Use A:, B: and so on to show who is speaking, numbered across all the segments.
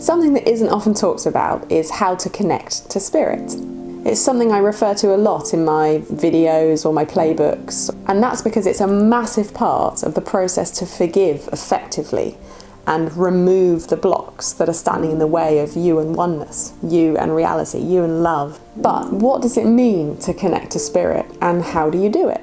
A: Something that isn't often talked about is how to connect to spirit. It's something I refer to a lot in my videos or my playbooks, and that's because it's a massive part of the process to forgive effectively and remove the blocks that are standing in the way of you and oneness, you and reality, you and love. But what does it mean to connect to spirit, and how do you do it?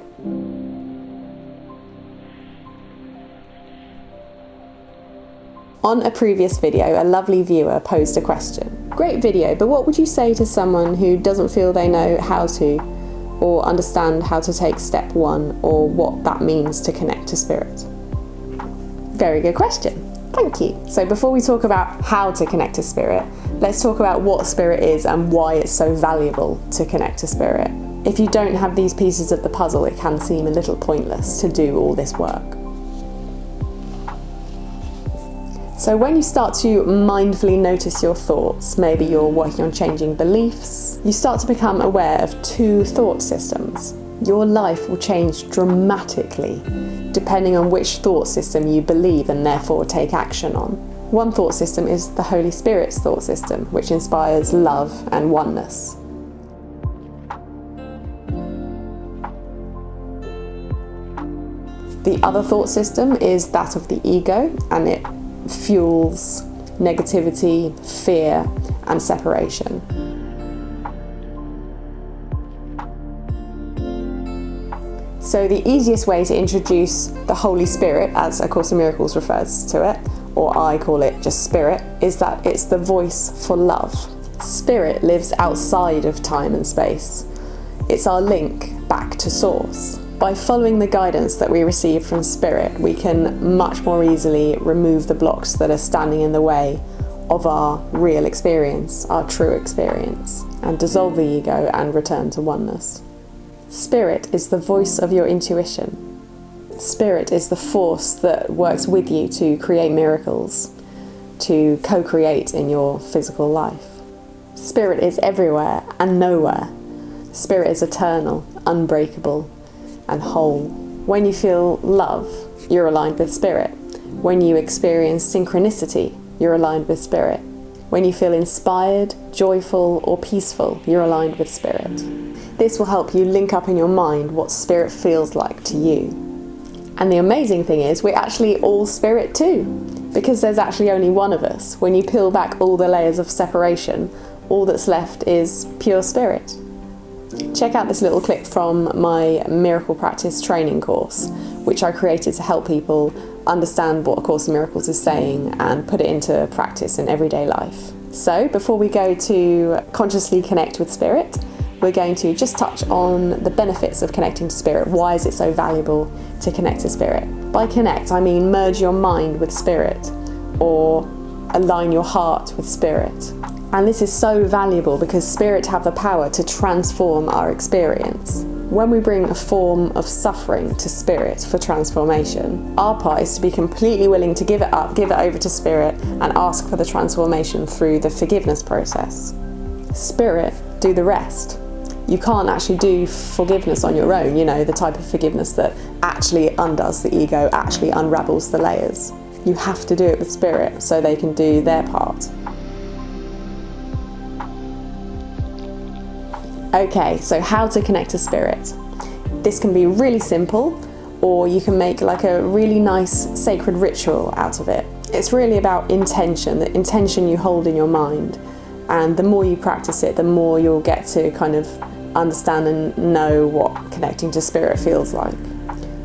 A: On a previous video, a lovely viewer posed a question. Great video, but what would you say to someone who doesn't feel they know how to, or understand how to take step one, or what that means to connect to spirit? Very good question. Thank you. So before we talk about how to connect to spirit, let's talk about what spirit is and why it's so valuable to connect to spirit. If you don't have these pieces of the puzzle, it can seem a little pointless to do all this work. So when you start to mindfully notice your thoughts, maybe you're working on changing beliefs, you start to become aware of two thought systems. Your life will change dramatically depending on which thought system you believe and therefore take action on. One thought system is the Holy Spirit's thought system, which inspires love and oneness. The other thought system is that of the ego, and it fuels negativity, fear, and separation. So the easiest way to introduce the Holy Spirit, as A Course in Miracles refers to it, or I call it just Spirit, is that it's the voice for love. Spirit lives outside of time and space. It's our link back to Source. By following the guidance that we receive from Spirit, we can much more easily remove the blocks that are standing in the way of our real experience, our true experience, and dissolve the ego and return to oneness. Spirit is the voice of your intuition. Spirit is the force that works with you to create miracles, to co-create in your physical life. Spirit is everywhere and nowhere. Spirit is eternal, unbreakable, and whole. When you feel love, you're aligned with Spirit. When you experience synchronicity, you're aligned with Spirit. When you feel inspired, joyful, or peaceful, you're aligned with Spirit. This will help you link up in your mind what Spirit feels like to you. And the amazing thing is, we're actually all Spirit too, because there's actually only one of us. When you peel back all the layers of separation, all that's left is pure Spirit. Check out this little clip from my Miracle Practice training course, which I created to help people understand what A Course in Miracles is saying and put it into practice in everyday life. So before we go to consciously connect with Spirit, we're going to just touch on the benefits of connecting to Spirit. Why is it so valuable to connect to Spirit? By connect, I mean merge your mind with Spirit, or align your heart with Spirit. And this is so valuable because Spirit have the power to transform our experience. When we bring a form of suffering to Spirit for transformation, our part is to be completely willing to give it up, give it over to Spirit, and ask for the transformation through the forgiveness process. Spirit do the rest. You can't actually do forgiveness on your own, the type of forgiveness that actually undoes the ego, actually unravels the layers. You have to do it with Spirit so they can do their part. Okay, so how to connect to Spirit. This can be really simple, or you can make like a really nice sacred ritual out of it. It's really about intention, the intention you hold in your mind. And the more you practice it, the more you'll get to kind of understand and know what connecting to Spirit feels like.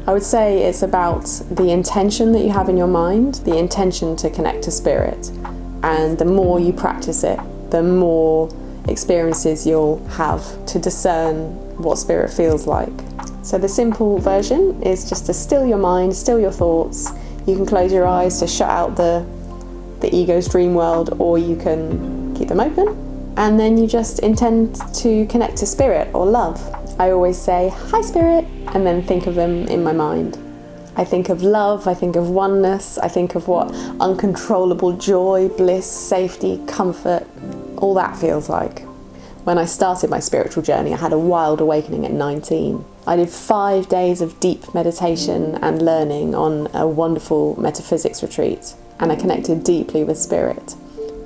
A: I would say it's about the intention that you have in your mind, the intention to connect to Spirit. And the more you practice it, the more experiences you'll have to discern what Spirit feels like. So the simple version is just to still your mind, still your thoughts. You can close your eyes to shut out the ego's dream world, or you can keep them open, and then you just intend to connect to Spirit or love. I always say, "Hi Spirit," and then think of them in my mind. I think of love, I think of oneness, I think of what uncontrollable joy, bliss, safety, comfort, all that feels like. When I started my spiritual journey, I had a wild awakening at 19. I did 5 days of deep meditation and learning on a wonderful metaphysics retreat, and I connected deeply with Spirit.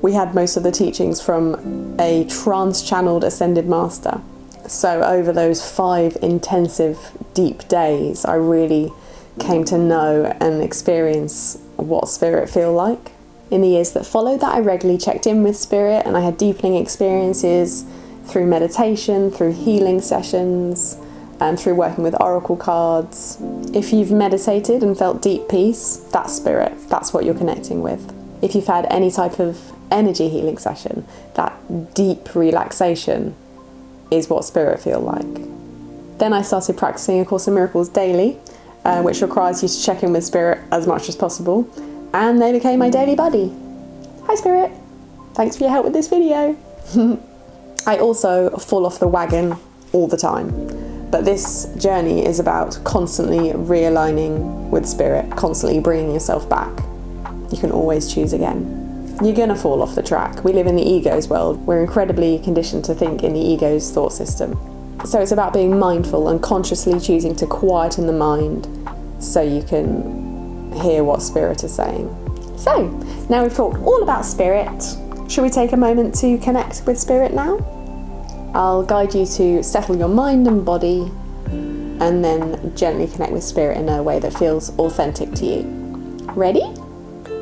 A: we had most of the teachings from a trance-channeled ascended master. So over those 5 intensive, deep days, I really came to know and experience what spirit feel like. In the years that followed that, I regularly checked in with spirit, and I had deepening experiences through meditation, through healing sessions, and through working with oracle cards. If you've meditated and felt deep peace, that's spirit. That's what you're connecting with. If you've had any type of energy healing session, that deep relaxation is what spirit feel like. Then I started practicing A Course in Miracles daily, which requires you to check in with spirit as much as possible, and they became my daily buddy. Hi spirit, thanks for your help with this video. I also fall off the wagon all the time, but this journey is about constantly realigning with spirit, constantly bringing yourself back. You can always choose again. You're gonna fall off the track. We live in the ego's world. We're incredibly conditioned to think in the ego's thought system. So it's about being mindful and consciously choosing to quieten the mind so you can hear what spirit is saying. So, now we've talked all about spirit. Should we take a moment to connect with spirit now? I'll guide you to settle your mind and body, and then gently connect with spirit in a way that feels authentic to you. Ready?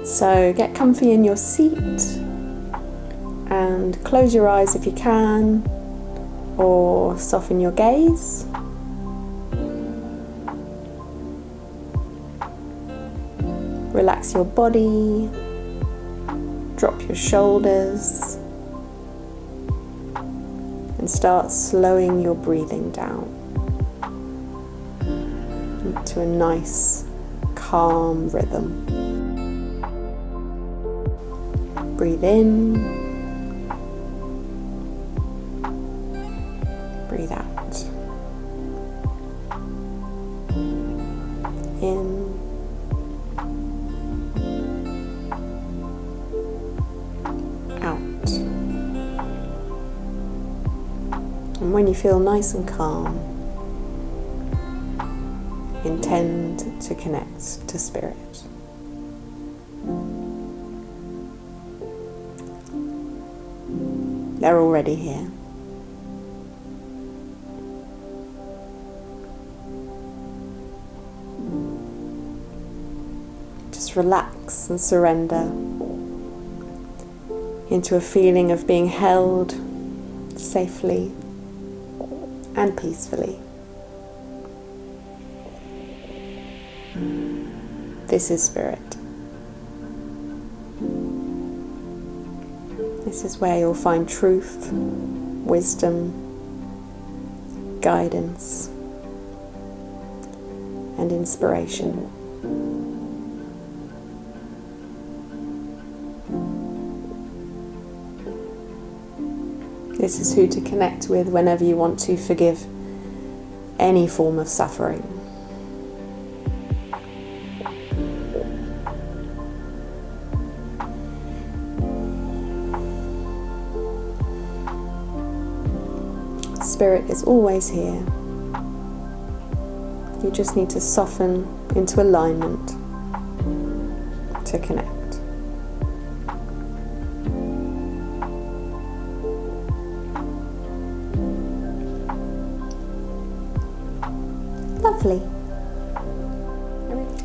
A: So get comfy in your seat and close your eyes if you can, or soften your gaze. Relax your body, drop your shoulders, and start slowing your breathing down into a nice, calm rhythm. Breathe in, breathe out. In, out. And when you feel nice and calm, intend to connect to spirit. They're already here. Just relax and surrender into a feeling of being held safely and peacefully. This is spirit. This is where you'll find truth, wisdom, guidance, and inspiration. This is who to connect with whenever you want to forgive any form of suffering. Spirit is always here. You just need to soften into alignment to connect. Lovely.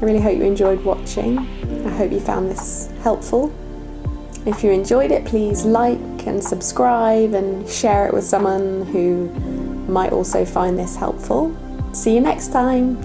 A: I really hope you enjoyed watching. I hope you found this helpful. If you enjoyed it, please like and subscribe and share it with someone who might also find this helpful. See you next time.